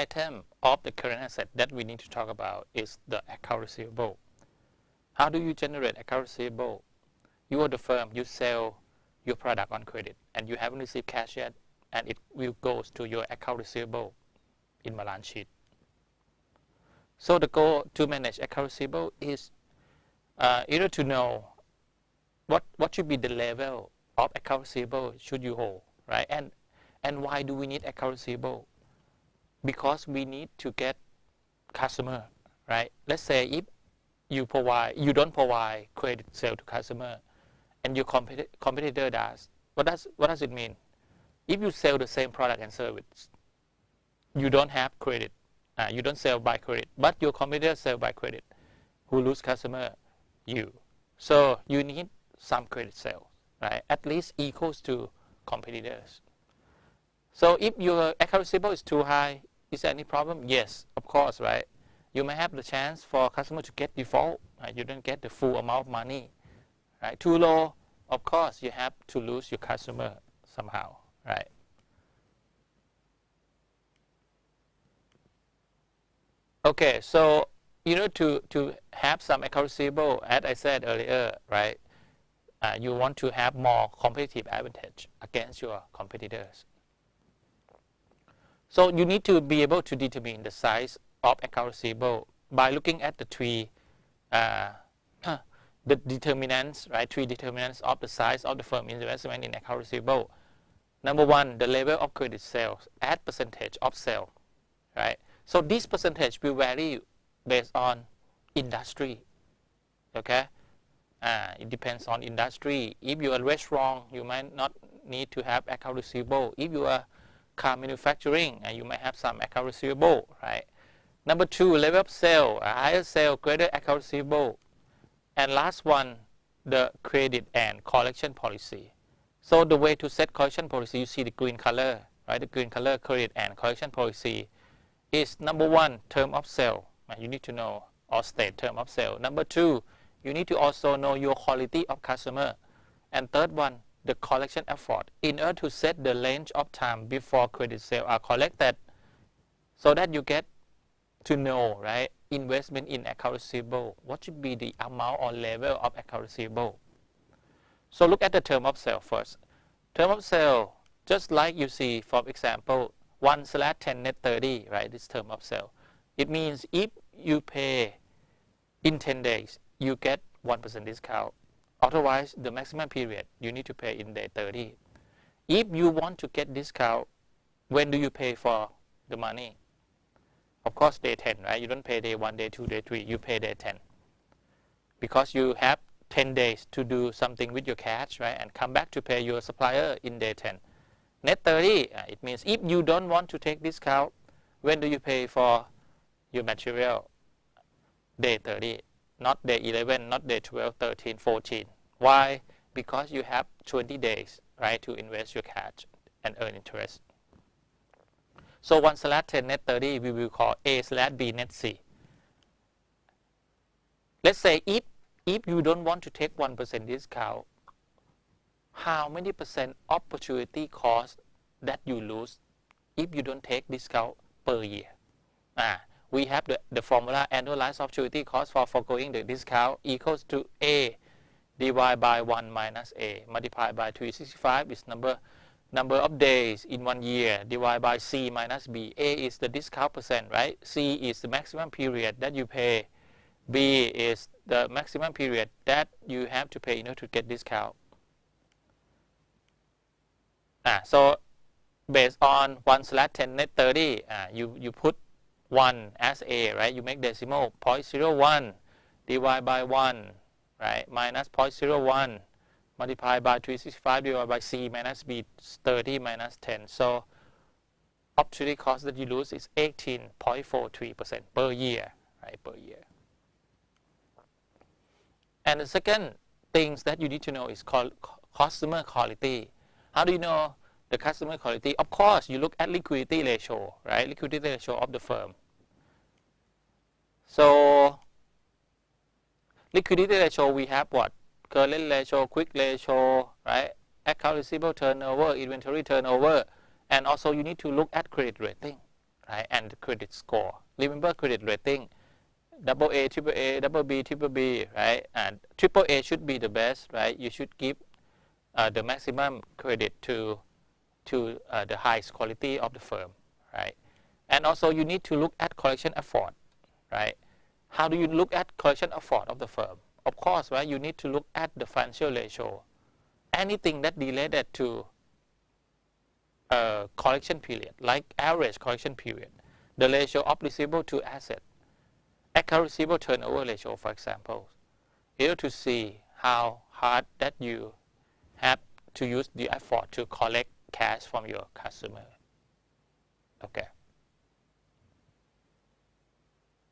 item of the current asset that we need to talk about is the account receivable. How do you generate account receivable? You are the firm, you sell your product on credit and you haven't received cash yet, and it will go to your account receivable in balance sheet. So the goal to manage account receivable is either to know what should be the level of account receivable should you hold, right? And why do we need account receivable? Because we need to get customer, right? Let's say if you don't provide credit sale to customer, and your competitor does. What does it mean? If you sell the same product and service, you don't have credit. You don't sell by credit, but your competitor sell by credit. Who lose customer? You. So you need some credit sales, right? At least equals to competitors. So if your account receivable is too high, is there any problem? Yes, of course, right? You may have the chance for customer to get default. Right? You don't get the full amount of money. Right? Too low, of course, you have to lose your customer somehow, right? Okay, so to have some account receivable, as I said earlier, right? You want to have more competitive advantage against your competitors. So you need to be able to determine the size of account receivable by looking at the the determinants, right? 3 determinants of the size of the firm investment in account receivable. Number 1, the level of credit sales as percentage of sale, right? So this percentage will vary based on industry, okay? It depends on industry. If you are a restaurant, you might not need to have account receivable. If you are car manufacturing, you might have some account receivable, right? Number 2, level of sale, a higher sale, greater account receivable. And last one, the credit and collection policy. So the way to set collection policy, you see the green color, right? The green color, credit and collection policy is number 1, term of sale. You need to know or state term of sale. Number 2, you need to also know your quality of customer. And third one, the collection effort, in order to set the range of time before credit sale are collected, so that you get to know, right, investment in account receivable, what should be the amount or level of account receivable. So look at the term of sale first. Term of sale, just like you see from example 1/10 net 30, right, this term of sale. It means if you pay in 10 days, you get 1% discount. Otherwise, the maximum period, you need to pay in day 30. If you want to get discount, when do you pay for the money? Of course, day 10, right? You don't pay day 1, day 2, day 3. You pay day 10. Because you have 10 days to do something with your cash, right? And come back to pay your supplier in day 10. Net 30, it means if you don't want to take discount, when do you pay for your material? Day 30. Not day 11, not day 12, 13, 14. Why? Because you have 20 days, right, to invest your cash and earn interest. So 1/10 net 30 we will call A/B net C. Let's say if you don't want to take 1% discount, how many percent opportunity cost that you lose if you don't take discount per year? We have the formula annualized opportunity cost for foregoing the discount equals to A divided by 1 minus A multiplied by 365 is number of days in 1 year divided by C minus B. A is the discount percent, right? C is the maximum period that you pay. B is the maximum period that you have to pay in order to get discount. So based on 1/10 net 30, you put 1 as A, right? You make decimal 0.01 divided by 1, right? Minus 0.01 multiplied by 365 divided by C minus B, 30 minus 10. So opportunity cost that you lose is 18.43% per year, right? Per year. And the second things that you need to know is called customer quality. How do you know the customer quality? Of course, you look at liquidity ratio, right? Liquidity ratio of the firm. So liquidity ratio, we have what? Current ratio, quick ratio, right? Account receivable turnover, inventory turnover, and also you need to look at credit rating, right? And the credit score. Remember credit rating, double A, triple A, double B, triple B, right? And triple A should be the best, right? You should give the maximum credit to the highest quality of the firm, right? And also you need to look at collection effort, right? How do you look at collection effort of the firm? Of course, right? You need to look at the financial ratio. Anything that related to collection period, like average collection period, the ratio of receivable to asset, account receivable turnover ratio, for example, in order to see how hard that you have to use the effort to collect cash from your customer. Okay.